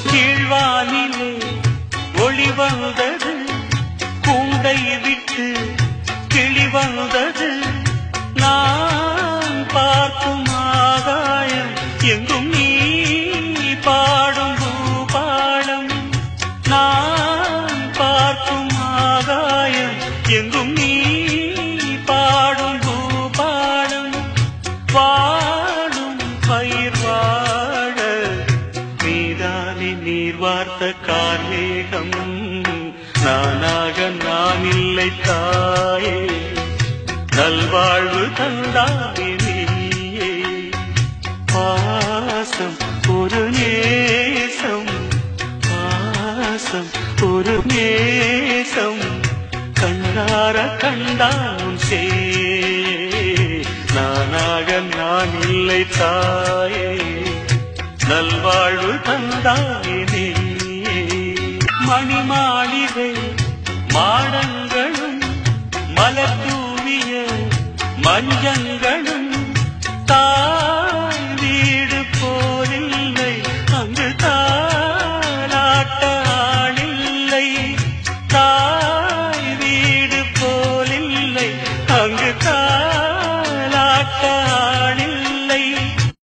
கீழ்வானிலே ஒளி வந்தது, கூண்டை விட்டு கிளி வந்தது. நான் பார்க்கும் ஆகாயம் எங்கும் நீ பாடும் பூபாடம். நான் பார்க்கும் ஆகாயம் எங்கும் நீ பாடும் பூபாடம். வாடும் பயிர் வாழ நீதானே நீர் வார்த்த கார்மேகம். நானாக நான் இல்லை தாயே, நல்வாழ்வு தந்தாயே நீயே. பாசம் ஒரு நேசம், பாசம் ஒரு நேசம், கண்ணார கண்டான் சே. நானாக நான் இல்லை தாயே, நல்வாழ்வு தந்தாயே நீயே. மணிமாளிகை மாடங்களும் மலர் தூவிய மஞ்சங்கள்